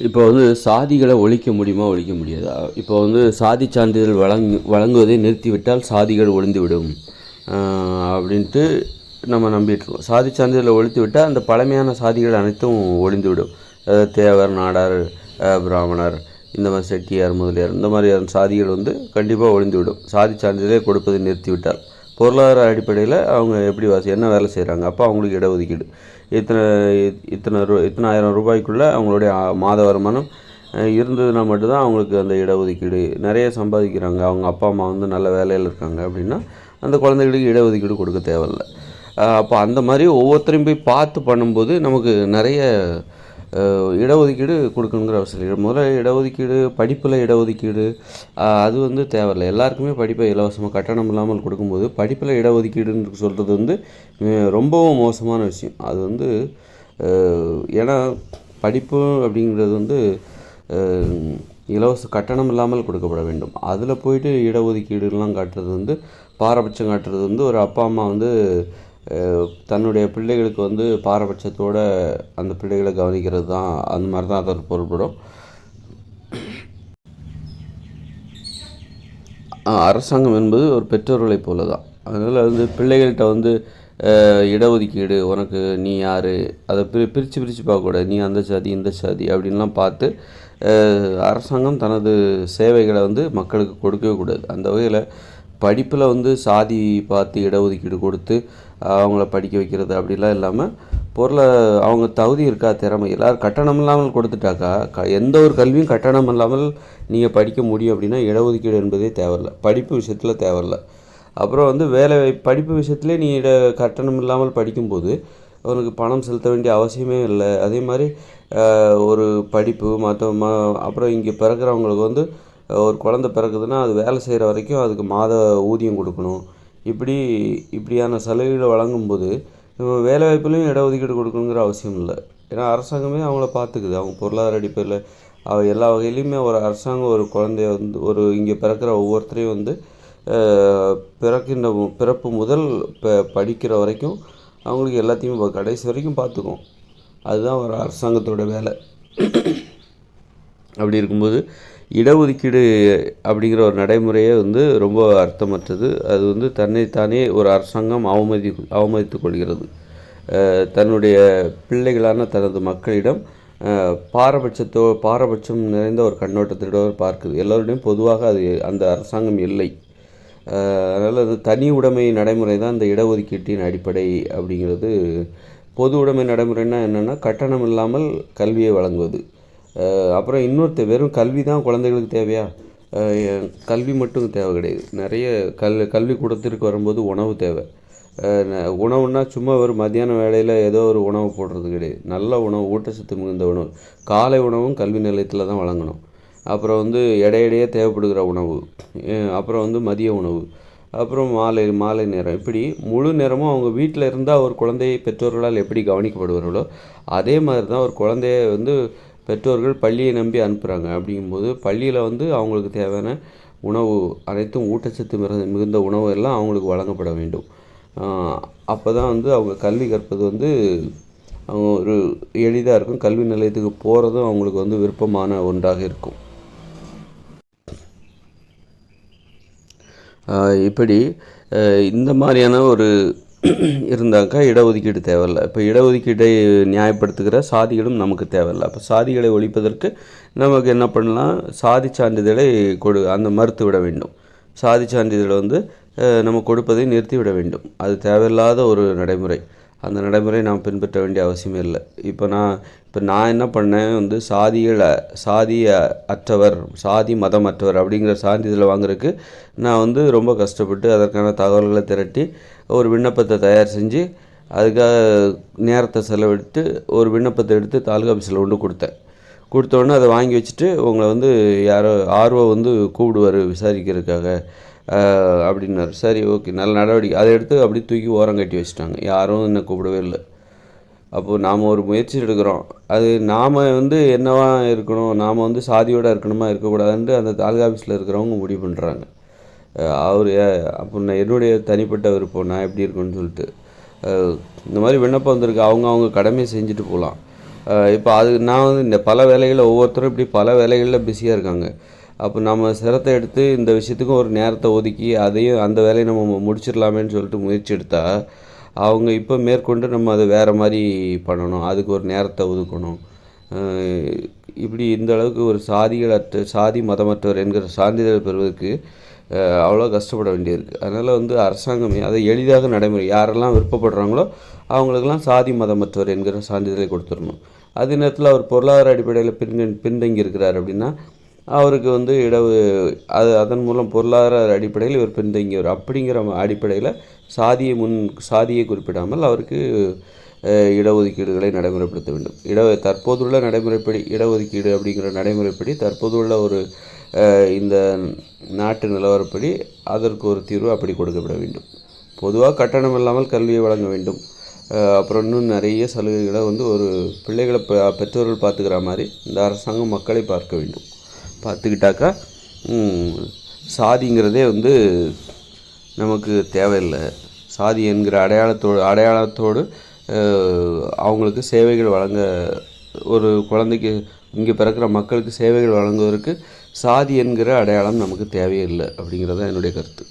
இப்போ வந்து சாதிகளை ஒழிக்க முடியுமா, ஒழிக்க முடியாதா? இப்போ வந்து சாதி சான்றிதழ் வழங்குவதை நிறுத்திவிட்டால் சாதிகள் ஒழிந்துவிடும் அப்படின்ட்டு நம்ம நம்பிட்டுருக்கோம். சாதி சான்றிதழை ஒழித்து விட்டால் அந்த பழமையான சாதிகள் அனைத்தும் ஒழிந்துவிடும். தேவர், நாடார், பிராமணர், இந்த மாதிரி செட்டியார், முதலியார், இந்த மாதிரியான சாதிகள் வந்து கண்டிப்பாக ஒழிந்துவிடும். சாதி சான்றிதழை கொடுப்பதை நிறுத்திவிட்டால் பொருளாதார அடிப்படையில் அவங்க எப்படி என்ன வேலை செய்கிறாங்க, அப்போ அவங்களுக்கு இடஒதுக்கீடு இத்தனை இத்தனை ஆயிரம் ரூபாய்க்குள்ளே அவங்களுடைய மாத வருமானம் இருந்ததுன்னா மட்டும்தான் அவங்களுக்கு அந்த இடஒதுக்கீடு. நிறைய சம்பாதிக்கிறாங்க, அவங்க அப்பா அம்மா வந்து நல்ல வேலையில் இருக்காங்க அப்படின்னா அந்த குழந்தைகளுக்கு இடஒதுக்கீடு கொடுக்க தேவையில்லை. அப்போ அந்த மாதிரி ஒவ்வொருத்தரையும் போய் பார்த்து பண்ணும்போது நமக்கு நிறைய இடஒதுக்கீடு கொடுக்கணுங்கிற அவசியம் இல்லை. முதல்ல இடஒதுக்கீடு, படிப்பில் இடஒதுக்கீடு அது வந்து தேவையில்லை. எல்லாருக்குமே படிப்பை இலவசமாக கட்டணம் இல்லாமல் கொடுக்கும்போது படிப்பில் இடஒதுக்கீடுன்னு சொல்கிறது வந்து ரொம்பவும் மோசமான விஷயம். அது வந்து ஏன்னா படிப்பு அப்படிங்கிறது வந்து இலவச கட்டணம் இல்லாமல் கொடுக்கப்பட வேண்டும். அதில் போயிட்டு இடஒதுக்கீடுலாம் காட்டுறது வந்து பாரபட்சம் காட்டுறது வந்து ஒரு அப்பா அம்மா வந்து தன்னுடைய பிள்ளைகளுக்கு வந்து பாரபட்சத்தோடு அந்த பிள்ளைகளை கவனிக்கிறது தான். அந்த மாதிரி தான் அதை பொருள்படும். அரசாங்கம் என்பது ஒரு பெற்றோர்களை போல தான். அதனால் வந்து பிள்ளைகள்கிட்ட வந்து இடஒதுக்கீடு, உனக்கு நீ யார், அதை பிரித்து பார்க்கக்கூடாது. நீ அந்த சாதி இந்த சாதி அப்படின்லாம் பார்த்து அரசாங்கம் தனது சேவைகளை வந்து மக்களுக்கு கொடுக்கவே கூடாது. அந்த வகையில் படிப்பில் வந்து சாதி பார்த்து இடஒதுக்கீடு கொடுத்து அவங்கள படிக்க வைக்கிறது அப்படிலாம் இல்லாமல் அவங்க தகுதி இருக்கா, திறமை, எல்லோரும் கட்டணம் இல்லாமல் கொடுத்துட்டாக்கா எந்த ஒரு கல்வியும் கட்டணம் இல்லாமல் நீங்கள் படிக்க முடியும் அப்படின்னா இடஒதுக்கீடு என்பதே தேவையில்லை. படிப்பு விஷயத்தில் தேவையில்லை. அப்புறம் வந்து படிப்பு விஷயத்துலேயே நீ கட்டணம் இல்லாமல் படிக்கும்போது அவனுக்கு பணம் செலுத்த வேண்டிய அவசியமே இல்லை. அதே மாதிரி ஒரு படிப்பு அப்புறம் இங்கே பிறக்கிறவங்களுக்கு வந்து ஒரு குழந்தை பிறக்குதுன்னா அது வேலை செய்கிற வரைக்கும் அதுக்கு மாத ஊதியம் கொடுக்கணும். இப்படியான சலுகைகளை வழங்கும்போது வேலைவாய்ப்புலையும் இடஒதுக்கீடு கொடுக்கணுங்கிற அவசியம் இல்லை. ஏன்னா அரசாங்கமே அவங்கள பார்த்துக்குது. அவங்க பொருளாதார அடிப்படையில் எல்லா வகையிலையுமே ஒரு அரசாங்கம் ஒரு குழந்தைய வந்து இங்கே பிறக்கிற ஒவ்வொருத்தரையும் வந்து பிறப்பு முதல் படிக்கிற வரைக்கும் அவங்களுக்கு எல்லாத்தையும் கடைசி வரைக்கும் பார்த்துக்கும். அதுதான் ஒரு அரசாங்கத்தோட வேலை. அப்படி இருக்கும்போது இடஒதுக்கீடு அப்படிங்கிற ஒரு நடைமுறையே வந்து ரொம்ப அர்த்தமற்றது. அது வந்து தன்னைத்தானே ஒரு அரசாங்கம் அவமதித்து கொள்கிறது. தன்னுடைய பிள்ளைகளான தனது மக்களிடம் பாரபட்சம் நிறைந்த ஒரு கண்ணோட்டத்தோடு பார்க்குது. எல்லோருடையும் பொதுவாக அது அந்த அரசாங்கம் இல்லை. அதனால் அது தனி உடைமை நடைமுறை தான் இந்த இடஒதுக்கீட்டின் அடிப்படை அப்படிங்கிறது. பொது உடைமை நடைமுறைன்னா என்னென்னா கட்டணம் இல்லாமல் கல்வியை வழங்குவது. அப்புறம் வெறும் கல்வி தான் குழந்தைகளுக்கு தேவையா? கல்வி மட்டும் தேவை கிடையாது. நிறைய கல்வி கூடத்திற்கு வரும்போது உணவு தேவை. உணவுன்னா சும்மா ஒரு மத்தியான வேளையில் ஏதோ ஒரு உணவு போடுறது கிடையாது. நல்ல உணவு, ஊட்டச்சத்து மிகுந்த உணவு. காலை உணவும் கல்வி நிலையத்தில் தான் வழங்கணும். அப்புறம் வந்து இடையிடையே தேவைப்படுகிற உணவு, அப்புறம் வந்து மதிய உணவு, அப்புறம் மாலை நேரம், இப்படி முழு நேரமும் அவங்க வீட்டில் இருந்தால் ஒரு குழந்தையை பெற்றோர்களால் எப்படி கவனிக்கப்படுவார்களோ அதே மாதிரி தான் ஒரு குழந்தைய வந்து பெற்றோர்கள் பள்ளியை நம்பி அனுப்புகிறாங்க. அப்படிங்கும்போது பள்ளியில் வந்து அவங்களுக்கு தேவையான உணவு அனைத்தும் ஊட்டச்சத்து மிகுந்த உணவு எல்லாம் அவங்களுக்கு வழங்கப்பட வேண்டும். அப்போ தான் வந்து அவங்க கல்வி கற்பது வந்து அவங்க ஒரு எளிதாக இருக்கும். கல்வி நிலையத்துக்கு போகிறதும் அவங்களுக்கு வந்து விருப்பமான ஒன்றாக இருக்கும். இப்படி இந்த மாதிரியான ஒரு இருந்தாக்கா இடஒதுக்கீடு தேவையில்லை. இப்போ இடஒதுக்கீட்டை நியாயப்படுத்துகிற சாதிகளும் நமக்கு தேவையில்லை. அப்போ சாதிகளை ஒழிப்பதற்கு நமக்கு என்ன பண்ணலாம்? சாதி சான்றிதழை அந்த மறுத்து விட வேண்டும். சாதி சான்றிதழை வந்து நம்ம கொடுப்பதை நிறுத்திவிட வேண்டும். அது தேவையில்லாத ஒரு நடைமுறை. அந்த நடைமுறை நாம் பின்பற்ற வேண்டிய அவசியமே இல்லை. இப்போ நான் என்ன பண்ணேன் வந்து சாதி அற்றவர், சாதி மதமற்றவர் அப்படிங்கிற சான்றிதழை வாங்குறதுக்கு நான் வந்து ரொம்ப கஷ்டப்பட்டு அதற்கான தகவல்களை திரட்டி ஒரு விண்ணப்பத்தை தயார் செஞ்சு அதுக்காக நேரத்தை செலவிட்டு ஒரு விண்ணப்பத்தை எடுத்து தாலுகா ஆஃபீஸில் கொடுத்தோடனே அதை வாங்கி வச்சுட்டு உங்களை வந்து யாரோ வந்து கூப்பிடுவார் விசாரிக்கிறதுக்காக அப்படின்னாரு. சரி, ஓகே, நல்ல நடவடிக்கை. அதை எடுத்து அப்படி தூக்கி ஓரம் கட்டி வச்சுட்டாங்க. யாரும் என்னை கூப்பிடவே இல்லை. அப்போது நாம் ஒரு முயற்சி எடுக்கிறோம். அது நாம் வந்து என்னவா இருக்கணும், நாம் வந்து சாதியோடு இருக்கணுமா இருக்கக்கூடாதுன்ட்டு அந்த தாலுகா ஆஃபீஸில் இருக்கிறவங்க முடிவு பண்ணுறாங்க. அப்போ என்னுடைய தனிப்பட்ட விருப்பம், நான் எப்படி இருக்கணும்னு சொல்லிட்டு இந்த மாதிரி விண்ணப்பம் வந்திருக்கு. அவங்க கடமையை செஞ்சுட்டு போகலாம். இப்போ அது நான் வந்து இந்த பல வேலைகளில் ஒவ்வொருத்தரும் இப்படி பல வேலைகளில் பிஸியாக இருக்காங்க. அப்போ நம்ம சிரத்தை எடுத்து இந்த விஷயத்துக்கும் ஒரு நேரத்தை ஒதுக்கி அதையும் அந்த வேலையை நம்ம முடிச்சிடலாமேன்னு சொல்லிட்டு முயற்சி எடுத்தால், அவங்க இப்போ மேற்கொண்டு நம்ம அதை வேறு மாதிரி பண்ணணும், அதுக்கு ஒரு நேரத்தை ஒதுக்கணும். இப்படி இந்த அளவுக்கு ஒரு சாதி மதமற்றவர் என்கிற சான்றிதழ் பெறுவதற்கு அவ்வளோ கஷ்டப்பட வேண்டியிருக்கு. அதனால் வந்து அரசாங்கமே அதை எளிதாக நடைமுறை யாரெல்லாம் விருப்பப்படுறாங்களோ அவங்களுக்கெல்லாம் சாதி மதமற்றவர் என்கிற சான்றிதழை கொடுத்துடணும். அதே நேரத்தில் அவர் பொருளாதார அடிப்படையில் பின்தங்கி இருக்கிறார் அப்படின்னா அவருக்கு வந்து அதன் மூலம் பொருளாதார அடிப்படையில் இவர் பின்தங்கியவர் அப்படிங்கிற அடிப்படையில் சாதியை குறிப்பிடாமல் அவருக்கு இடஒதுக்கீடுகளை நடைமுறைப்படுத்த வேண்டும். தற்போதுள்ள நடைமுறைப்படி இடஒதுக்கீடு அப்படிங்கிற நடைமுறைப்படி தற்போதுள்ள ஒரு இந்த நாட்டு நிலவரப்படி அதற்கு ஒரு தீர்வு அப்படி கொடுக்கப்பட வேண்டும். பொதுவாக கட்டணம் இல்லாமல் கல்வியை வழங்க வேண்டும். அப்புறம் இன்னும் நிறைய சலுகைகளை வந்து ஒரு பிள்ளைகளை பெற்றோர்கள் பார்த்துக்கிற மாதிரி இந்த அரசாங்கம் மக்களை பார்க்க வேண்டும். பார்த்துக்கிட்டாக்கா சாதிங்கிறதே வந்து நமக்கு தேவையில்லை. சாதி என்கிற அடையாளத்தோடு அவங்களுக்கு சேவைகள் வழங்க, ஒரு குழந்தைக்கு இங்கே பிறக்கிற மக்களுக்கு சேவைகள் வழங்குவதற்கு சாதி என்கிற அடையாளம் நமக்கு தேவையில்லை அப்படிங்கிறது தான் என்னுடைய கருத்து.